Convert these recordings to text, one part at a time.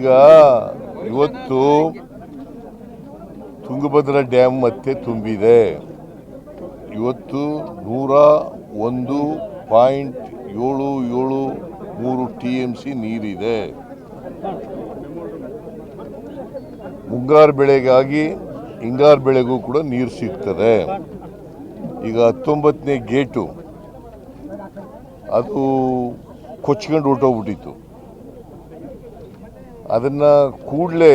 ಈಗ ಇವತ್ತು ತುಂಗಭದ್ರಾ ಡ್ಯಾಮ್ ಮತ್ತೆ ತುಂಬಿದೆ. ಇವತ್ತು 101.773 TMC ನೀರಿದೆ. ಮುಂಗಾರು ಬೆಳೆಗಾಗಿ ಹಿಂಗಾರು ಬೆಳೆಗೂ ಕೂಡ ನೀರು ಸಿಗ್ತದೆ. ಈಗ 19ನೇ ಗೇಟು ಅದು ಕೊಚ್ಕೊಂಡು ಹೊರಟೋಗ್ಬಿಟ್ಟಿತ್ತು. ಅದನ್ನು ಕೂಡಲೇ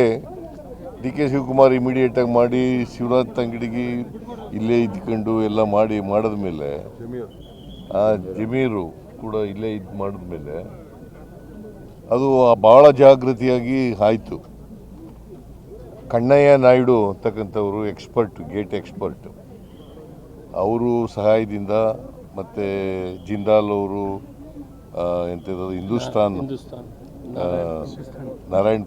ಡಿ ಕೆ ಶಿವಕುಮಾರ್ ಇಮಿಡಿಯೇಟಾಗಿ ಮಾಡಿ ಶಿವರಾಜ್ ತಂಗಡಿಗೆ ಇಲ್ಲೇ ಇದ್ಕೊಂಡು ಎಲ್ಲ ಮಾಡಿದ ಮೇಲೆ ಜಮೀರು ಕೂಡ ಇಲ್ಲೇ ಮಾಡಿದ್ಮೇಲೆ ಅದು ಭಾಳ ಜಾಗೃತಿಯಾಗಿ ಆಯಿತು. ಕಣ್ಣಯ್ಯ ನಾಯ್ಡು ಅಂತಕ್ಕಂಥವರು ಎಕ್ಸ್ಪರ್ಟ್, ಗೇಟ್ ಎಕ್ಸ್ಪರ್ಟ್, ಅವರು ಸಹಾಯದಿಂದ ಮತ್ತು ಜಿಂದಾಲ್ ಅವರು ಎಂಥದ್ದು ಹಿಂದೂಸ್ತಾನ್ ನಾರಾಯಣ್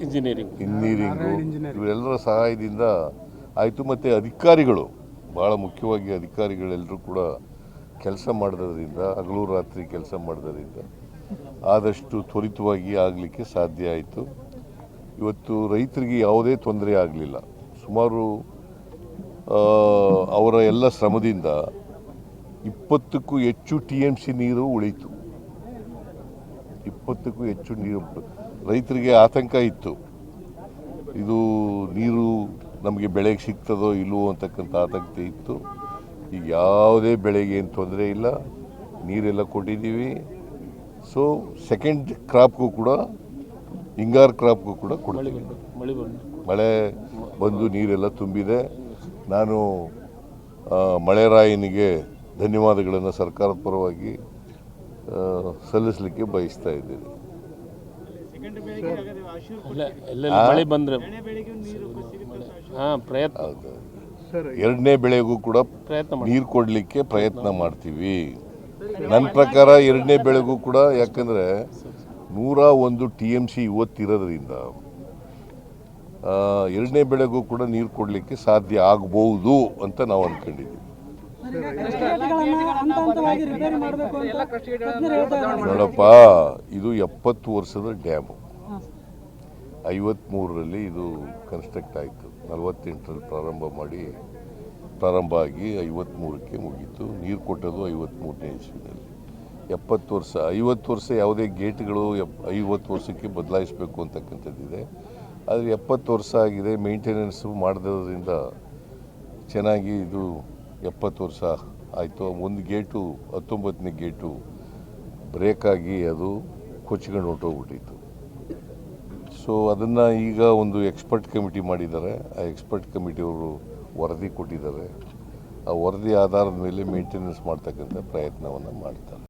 ಇಂಜಿನಿಯರಿಂಗು ಇವರೆಲ್ಲರ ಸಹಾಯದಿಂದ ಆಯಿತು. ಮತ್ತು ಅಧಿಕಾರಿಗಳು, ಭಾಳ ಮುಖ್ಯವಾಗಿ ಅಧಿಕಾರಿಗಳೆಲ್ಲರೂ ಕೂಡ ಕೆಲಸ ಮಾಡೋದ್ರಿಂದ, ಹಗಲು ರಾತ್ರಿ ಕೆಲಸ ಮಾಡೋದ್ರಿಂದ ಆದಷ್ಟು ತ್ವರಿತವಾಗಿ ಆಗಲಿಕ್ಕೆ ಸಾಧ್ಯ ಆಯಿತು. ಇವತ್ತು ರೈತರಿಗೆ ಯಾವುದೇ ತೊಂದರೆ ಆಗಲಿಲ್ಲ. ಸುಮಾರು ಅವರ ಎಲ್ಲ ಶ್ರಮದಿಂದ 20ಕ್ಕೂ ಹೆಚ್ಚು TMC ನೀರು ಉಳೀತು. 20ಕ್ಕೂ ಹೆಚ್ಚು ನೀರು. ರೈತರಿಗೆ ಆತಂಕ ಇತ್ತು, ಇದು ನೀರು ನಮಗೆ ಬೆಳೆಗೆ ಸಿಗ್ತದೋ ಇಲ್ಲವೋ ಅಂತಕ್ಕಂಥ ಆತಂಕ ಇತ್ತು. ಈಗ ಯಾವುದೇ ಬೆಳೆಗೆ ಏನು ತೊಂದರೆ ಇಲ್ಲ, ನೀರೆಲ್ಲ ಕೊಟ್ಟಿದ್ದೀವಿ. ಸೊ ಸೆಕೆಂಡ್ ಕ್ರಾಪ್ಗೂ ಕೂಡ, ಹಿಂಗಾರು ಕ್ರಾಪ್ಗೂ ಕೂಡ ಕೊಡ್ತೀವಿ. ಮಳೆ ಬಂದು ನೀರೆಲ್ಲ ತುಂಬಿದೆ. ನಾನು ಮಳೆರಾಯನಿಗೆ ಧನ್ಯವಾದಗಳನ್ನು ಸರ್ಕಾರದ ಪರವಾಗಿ ಸಲ್ಲಿಸಲಿಕ್ಕೆ ಬಯಸ್ತಾ ಇದ್ದೇನೆ. ಎರಡನೇ ಬೆಳೆಗೂ ಕೂಡ ನೀರು ಕೊಡಲಿಕ್ಕೆ ಪ್ರಯತ್ನ ಮಾಡ್ತೀವಿ. ನನ್ನ ಪ್ರಕಾರ ಎರಡನೇ ಬೆಳೆಗೂ ಕೂಡ, ಯಾಕಂದರೆ 101 TMC ಇವತ್ತಿರೋದ್ರಿಂದ ಎರಡನೇ ಬೆಳೆಗೂ ಕೂಡ ನೀರು ಕೊಡಲಿಕ್ಕೆ ಸಾಧ್ಯ ಆಗ್ಬೋದು ಅಂತ ನಾವು ಅಂದ್ಕೊಂಡಿದ್ದೀವಿ. ನೋಡಪ್ಪ, ಇದು 70 ವರ್ಷದ ಡ್ಯಾಮು. 53ರಲ್ಲಿ ಇದು ಕನ್ಸ್ಟ್ರಕ್ಟ್ ಆಯಿತು. 48ರಲ್ಲಿ ಪ್ರಾರಂಭ ಆಗಿ 53ಕ್ಕೆ ಮುಗೀತು. ನೀರು ಕೊಟ್ಟದ್ದು 53ನೇ ಇಸ್ವಿನಲ್ಲಿ. 70 ವರ್ಷ, 50 ವರ್ಷ ಯಾವುದೇ ಗೇಟ್ಗಳು 50 ವರ್ಷಕ್ಕೆ ಬದಲಾಯಿಸಬೇಕು ಅಂತಕ್ಕಂಥದ್ದಿದೆ. ಆದರೆ 70 ವರ್ಷ ಆಗಿದೆ, ಮೇಂಟೆನೆನ್ಸು ಮಾಡದ್ರಿಂದ ಚೆನ್ನಾಗಿ ಇದು 70 ವರ್ಷ ಆಯಿತು. ಒಂದು ಗೇಟು, 19ನೇ ಗೇಟು ಬ್ರೇಕಾಗಿ ಅದು ಕೊಚ್ಕೊಂಡು ಹೊರಟೋಗ್ಬಿಟ್ಟಿತ್ತು. ಸೊ ಅದನ್ನು ಈಗ ಒಂದು ಎಕ್ಸ್ಪರ್ಟ್ ಕಮಿಟಿ ಮಾಡಿದ್ದಾರೆ. ಆ ಎಕ್ಸ್ಪರ್ಟ್ ಕಮಿಟಿಯವರು ವರದಿ ಕೊಟ್ಟಿದ್ದಾರೆ. ಆ ವರದಿ ಆಧಾರದ ಮೇಲೆ ಮೇಂಟೆನೆನ್ಸ್ ಮಾಡ್ತಕ್ಕಂಥ ಪ್ರಯತ್ನವನ್ನು ಮಾಡ್ತಾರೆ.